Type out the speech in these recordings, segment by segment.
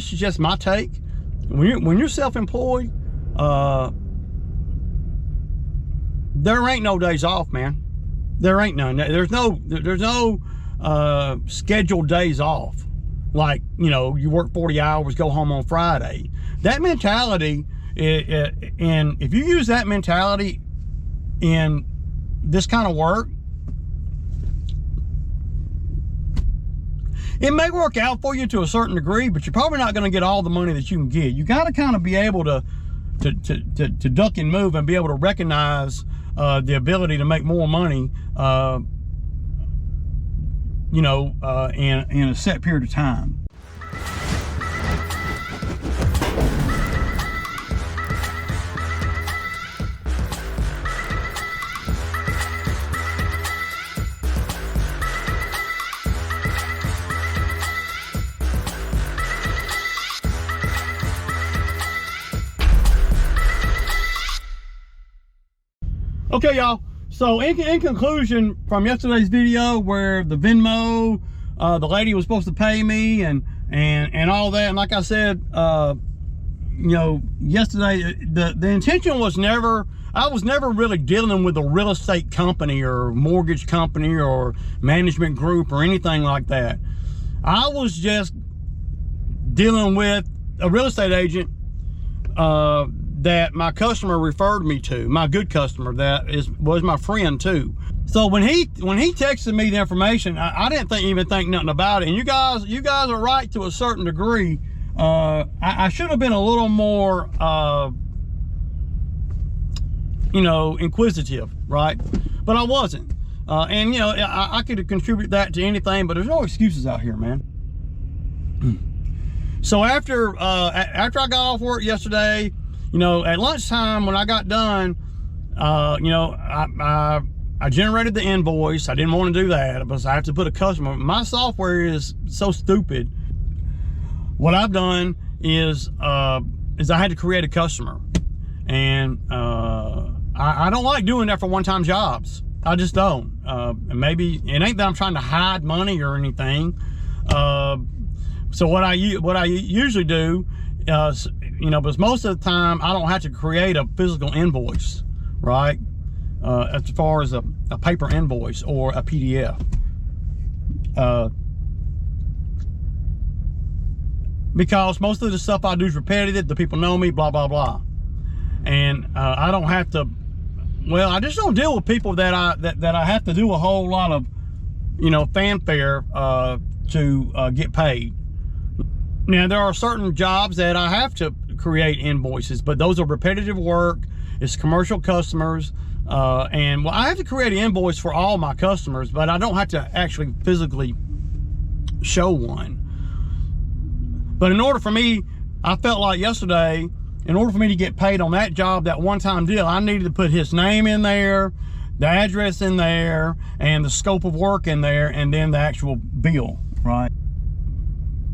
this is just my take. When you're self-employed, there ain't no days off, man. There ain't none. There's no scheduled days off. Like, you know, you work 40 hours, go home on Friday. That mentality, and if you use that mentality in this kind of work, it may work out for you to a certain degree, but you're probably not going to get all the money that you can get. You got to kind of be able to duck and move and be able to recognize the ability to make more money, you know, in a set period of time. Okay, y'all. So in conclusion, from yesterday's video where the Venmo, the lady was supposed to pay me and all that, and like I said, you know, yesterday, the intention was never, I was never really dealing with a real estate company or mortgage company or management group or anything like that. I was just dealing with a real estate agent that my customer referred me to, my good customer that was my friend too. So when he texted me the information, I didn't even think nothing about it. And you guys are right to a certain degree. I should have been a little more, you know, inquisitive, right? But I wasn't. And you know, I could contribute that to anything, but there's no excuses out here, man. So after I got off work yesterday, you know, at lunchtime when I got done, you know, I generated the invoice. I didn't want to do that because I have to put a customer. My software is so stupid. What I've done is I had to create a customer, and I don't like doing that for one-time jobs. I just don't. And maybe it ain't that I'm trying to hide money or anything. So what I usually do, you know, because most of the time I don't have to create a physical invoice, right? As far as a paper invoice or a PDF. Because most of the stuff I do is repetitive, the people know me, blah, blah, blah. And I don't have to, well, I just don't deal with people that I have to do a whole lot of, you know, fanfare to get paid. Now, there are certain jobs that I have to create invoices, but those are repetitive work. It's commercial customers. And well, I have to create an invoice for all my customers, but I don't have to actually physically show one. But in order for me, I felt like yesterday, in order for me to get paid on that job, that one-time deal, I needed to put his name in there, the address in there, and the scope of work in there, and then the actual bill, right?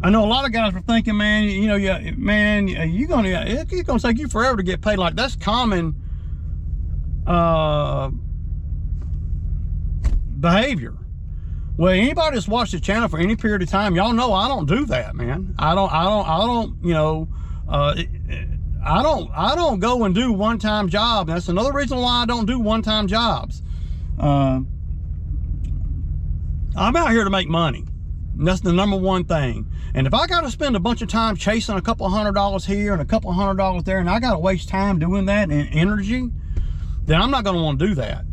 I know a lot of guys were thinking, man, you know, yeah, man, it's gonna take you forever to get paid. Like, that's common behavior. Well, anybody that's watched the channel for any period of time, y'all know I don't do that, man. I don't, you know, I don't go and do one-time jobs. That's another reason why I don't do one-time jobs. I'm out here to make money. And that's the number one thing. And if I got to spend a bunch of time chasing a couple $100 here and a couple $100 there, and I got to waste time doing that and energy, then I'm not going to want to do that.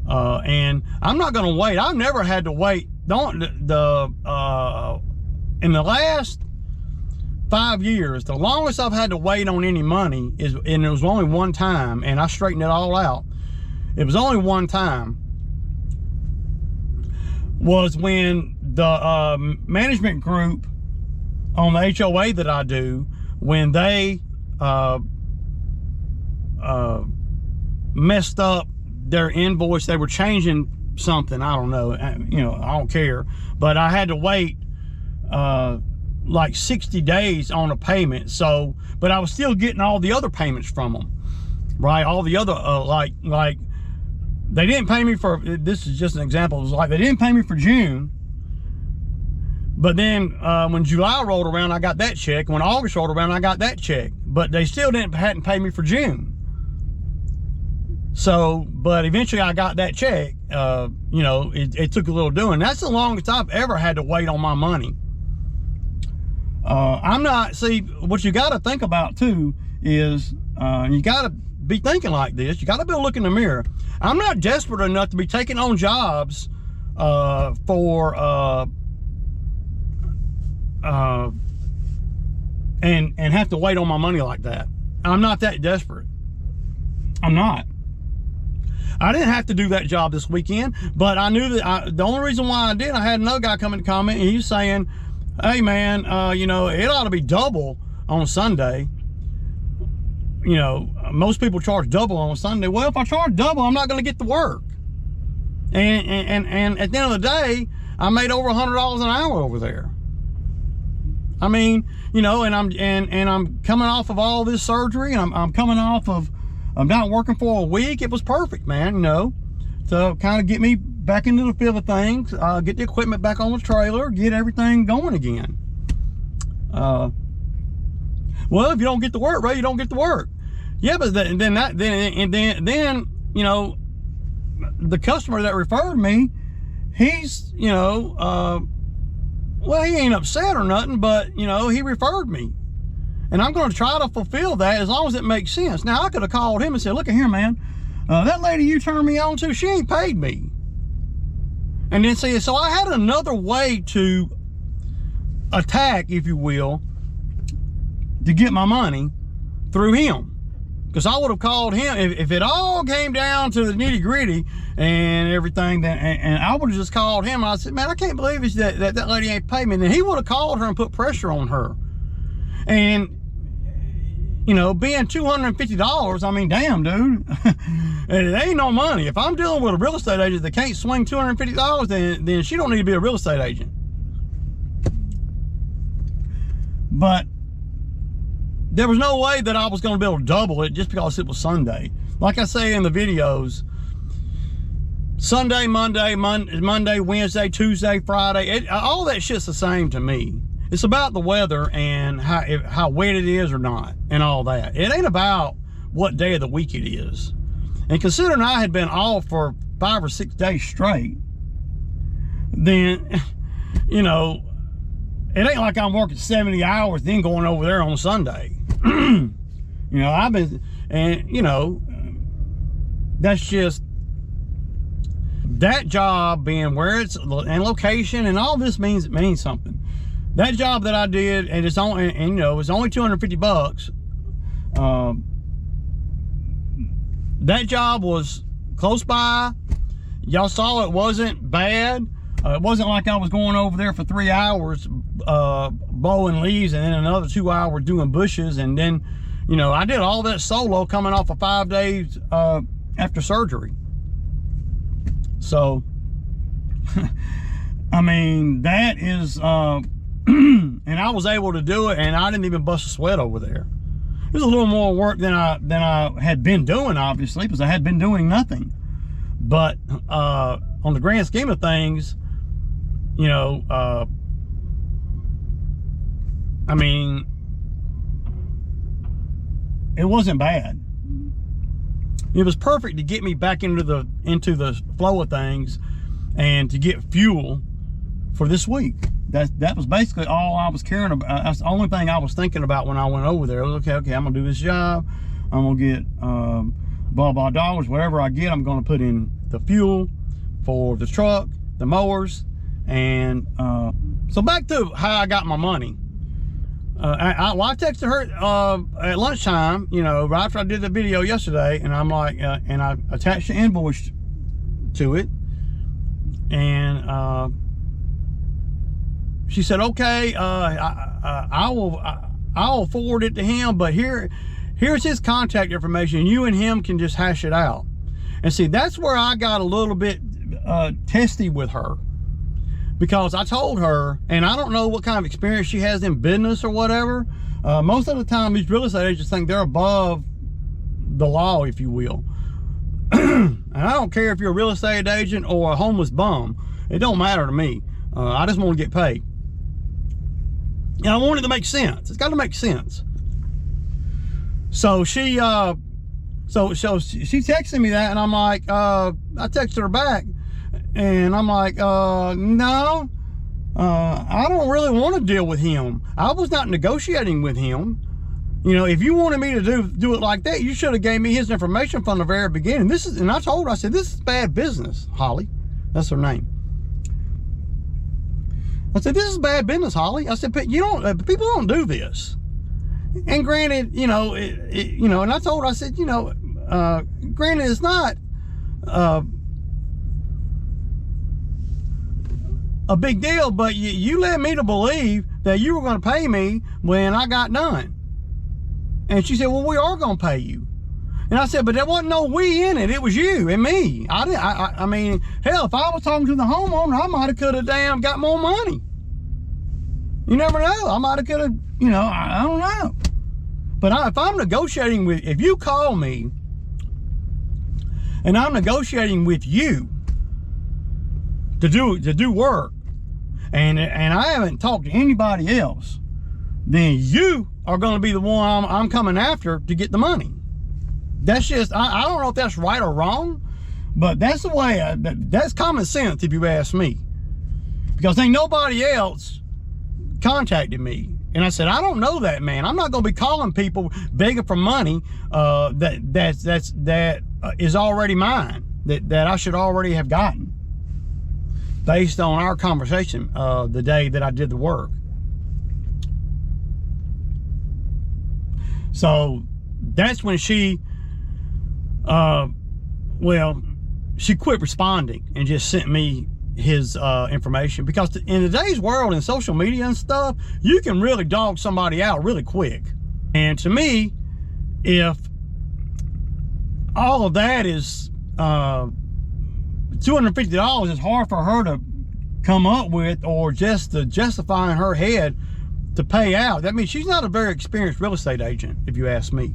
And I'm not going to wait. I've never had to wait. In the last 5 years, the longest I've had to wait on any money is, and it was only one time, and I straightened it all out. It was only one time, was when the management group on the HOA that I do, when they messed up their invoice. They were changing something, I don't know, you know, I don't care, but I had to wait like 60 days on a payment. So, but I was still getting all the other payments from them, right? All the other like they didn't pay me for, this is just an example, it was like they didn't pay me for June, But then when July rolled around, I got that check. When August rolled around, I got that check. But they still hadn't paid me for June. So, but eventually I got that check. You know, it took a little doing. That's the longest I've ever had to wait on my money. See, what you got to think about too is you got to be thinking like this. You got to be able to look in the mirror. I'm not desperate enough to be taking on jobs and have to wait on my money like that. I'm not that desperate. I'm not. I didn't have to do that job this weekend, but I knew that the only reason why I did, I had another guy come in the comment and he's saying, hey man, you know, it ought to be double on Sunday. You know, most people charge double on Sunday. Well, if I charge double, I'm not going to get to work. And at the end of the day, I made over $100 an hour over there. I mean, you know, and I'm coming off of all this surgery, and I'm coming off of, I'm not working for a week. It was perfect, man, you know, to kind of get me back into the field of things, get the equipment back on the trailer, get everything going again. Well, if you don't get to work, Ray, you don't get to work. Yeah, but then you know, the customer that referred me, he's, you know, well, he ain't upset or nothing, but you know, he referred me. And I'm going to try to fulfill that as long as it makes sense. Now, I could have called him and said, look at here, man, that lady you turned me on to, she ain't paid me. And then see, so I had another way to attack, if you will, to get my money through him. Because I would have called him, if it all came down to the nitty gritty and everything, then, and I would have just called him. And I said, man, I can't believe it's that lady ain't paid me. And then he would have called her and put pressure on her. And, you know, being $250, I mean, damn, dude, it ain't no money. If I'm dealing with a real estate agent that can't swing $250, then she don't need to be a real estate agent. But there was no way that I was going to be able to double it just because it was Sunday. Like I say in the videos, Sunday, Monday, Wednesday, Tuesday, Friday, all that shit's the same to me. It's about the weather and how wet it is or not and all that. It ain't about what day of the week it is. And considering I had been off for 5 or 6 days straight, then, you know, it ain't like I'm working 70 hours then going over there on Sunday. You know, I've been, and you know, that's just, that job being where it's, and location and all this means something. That job that I did, and it's only, and you know, it's only $250. That job was close by. Y'all saw it wasn't bad. It wasn't like I was going over there for 3 hours blowing leaves and then another 2 hours doing bushes. And then, you know, I did all that solo coming off of 5 days after surgery. So, I mean, that is, and I was able to do it, and I didn't even bust a sweat over there. It was a little more work than I had been doing, obviously, because I had been doing nothing. But on the grand scheme of things, you know, I mean, it wasn't bad. It was perfect to get me back into the flow of things and to get fuel for this week. That was basically all I was caring about. That's the only thing I was thinking about when I went over there. I was, okay, I'm gonna do this job. I'm gonna get blah blah dollars. Whatever I get, I'm gonna put in the fuel for the truck, the mowers, and so back to how I got my money. I texted her at lunchtime, you know, right after I did the video yesterday, and I'm like, and I attached the invoice to it, and she said, okay, I will forward it to him, but here's his contact information. You and him can just hash it out. And see, that's where I got a little bit testy with her, because I told her, and I don't know what kind of experience she has in business or whatever. Most of the time, these real estate agents think they're above the law, if you will. And I don't care if you're a real estate agent or a homeless bum. It don't matter to me. I just want to get paid. And I wanted to make sense. It's got to make sense. So she texted me that, and I'm like, I texted her back, and I'm like, no, I don't really want to deal with him. I was not negotiating with him. You know, if you wanted me to do it like that, you should have gave me his information from the very beginning. And I told her, I said, this is bad business, Holly. That's her name. I said, this is bad business, Holly. I said, people don't do this. And granted, you know, and I told her, I said, granted, it's not a big deal, but you led me to believe that you were going to pay me when I got done. And she said, well, we are going to pay you. And I said, but there wasn't no we in it. It was you and me. I mean, hell, if I was talking to the homeowner, I might have could have damn got more money. You never know. I might have could have, I don't know. But if I'm negotiating if you call me and I'm negotiating with you to do work, and I haven't talked to anybody else, then you are going to be the one I'm coming after to get the money. That's just, I don't know if that's right or wrong, but that's the way, that's common sense if you ask me. Because ain't nobody else contacted me. And I said, I don't know that man. I'm not going to be calling people begging for money that is already mine, that I should already have gotten, based on our conversation the day that I did the work. So that's when she, she quit responding and just sent me his information, because in today's world in social media and stuff, you can really dog somebody out really quick. And to me, if all of that is $250 is hard for her to come up with, or just to justify in her head to pay out, that means she's not a very experienced real estate agent, if you ask me.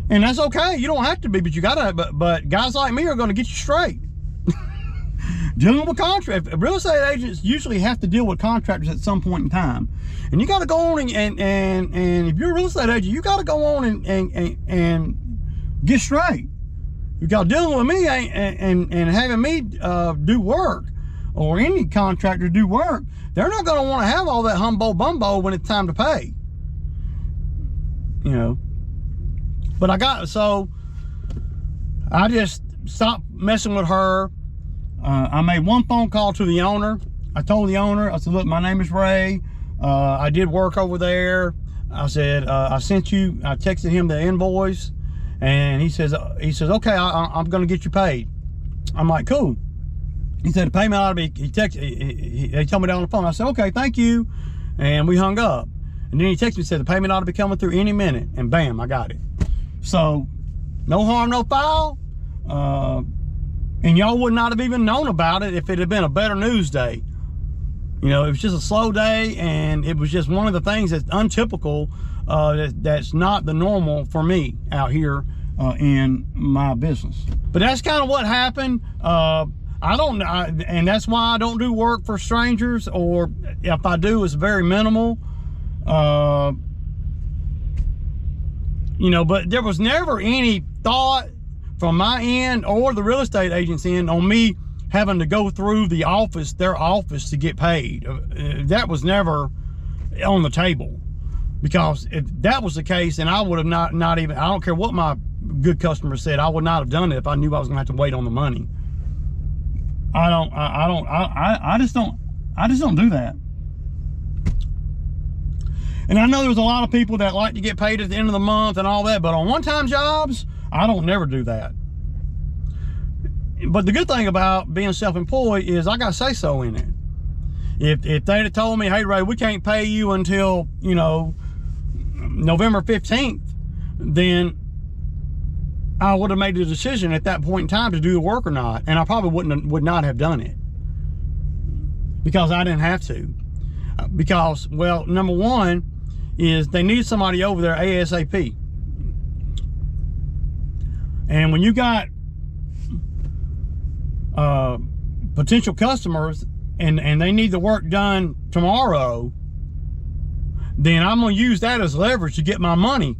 And that's okay. You don't have to be, but you gotta. But guys like me are going to get you straight. Dealing with contractors, real estate agents usually have to deal with contractors at some point in time, and you got to go on and if you're a real estate agent, you got to go on and get straight. Because dealing with me and having me do work, or any contractor do work, they're not going to want to have all that humbo bumbo when it's time to pay. But so I just stopped messing with her. I made one phone call to the owner. I told the owner, I said, look, my name is Ray. I did work over there. I said, I texted him the invoice, and he says, okay, I'm going to get you paid. I'm like, cool. He said, the payment ought to be, he told me down on the phone. I said, okay, thank you. And we hung up. And then he texted me and said, the payment ought to be coming through any minute. And bam, I got it. So, no harm, no foul. And y'all would not have even known about it if it had been a better news day. It was just a slow day, and it was just one of the things that's untypical, that's not the normal for me out here in my business. But that's kind of what happened. And that's why I don't do work for strangers, or if I do, it's very minimal. But there was never any thought from my end or the real estate agent's end on me having to go through their office to get paid. That was never on the table, because if that was the case, then I would have not even, I don't care what my good customer said, I would not have done it if I knew I was gonna have to wait on the money. I just don't do that. And I know there's a lot of people that like to get paid at the end of the month and all that, but on one-time jobs, I don't never do that. But the good thing about being self-employed is I got say so in it. If they'd have told me, hey Ray, we can't pay you until November 15th, then I would have made the decision at that point in time to do the work or not, and I probably would not have done it, because I didn't have to. Because, well, number one is they need somebody over there ASAP. And when you got potential customers and they need the work done tomorrow, then I'm gonna use that as leverage to get my money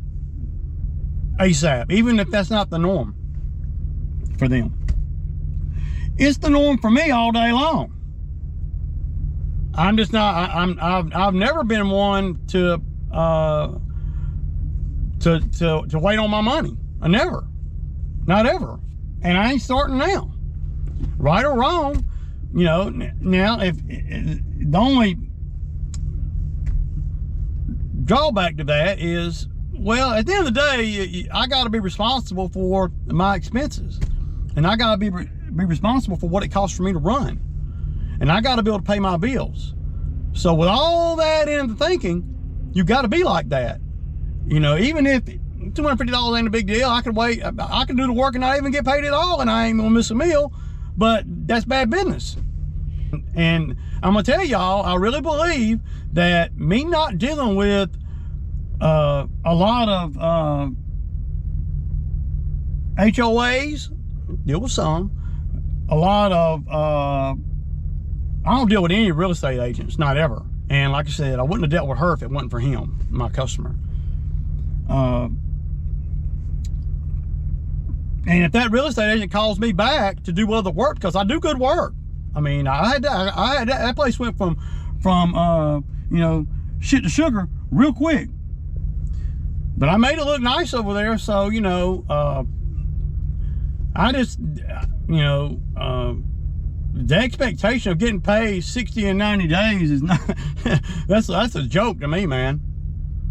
ASAP, even if that's not the norm for them. It's the norm for me all day long. I'm just not. I've never been one to wait on my money. I never, not ever, and I ain't starting now. Right or wrong, you know. Now, if the only drawback to that is, well, at the end of the day, I got to be responsible for my expenses, and I got to be responsible for what it costs for me to run, and I got to be able to pay my bills. So with all that into thinking, you got to be like that. You know, even if $250 ain't a big deal, I could wait. I could do the work and not even get paid at all, and I ain't gonna miss a meal. But that's bad business. And I'm gonna tell y'all, I really believe that me not dealing with a lot of HOAs, deal with some, a lot of I don't deal with any real estate agents, not ever. And like I said, I wouldn't have dealt with her if it wasn't for him, my customer. And if that real estate agent calls me back to do other work, because I do good work. I mean, I had that place went from you know, shit to sugar real quick. But I made it look nice over there, so you know, I just, you know, the expectation of getting paid 60 and 90 days is not. that's a joke to me, man.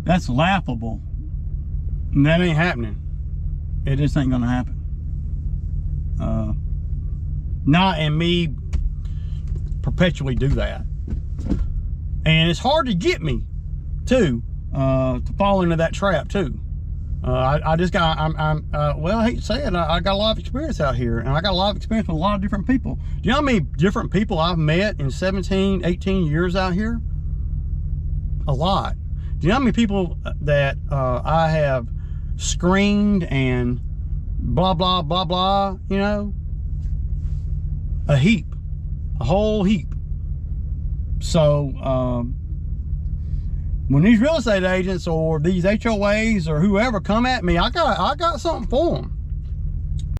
That's laughable. And that ain't happening. It just ain't gonna happen. Not in me perpetually do that. And it's hard to get me too, to fall into that trap too. I just got, well, I hate to say it, I got a lot of experience out here, and I got a lot of experience with a lot of different people. Do you know how many different people I've met in 17, 18 years out here? A lot. Do you know how many people that I have screened and blah, blah, blah, blah, you know? A heap, a whole heap. So, when these real estate agents or these HOAs or whoever come at me, I got something for them.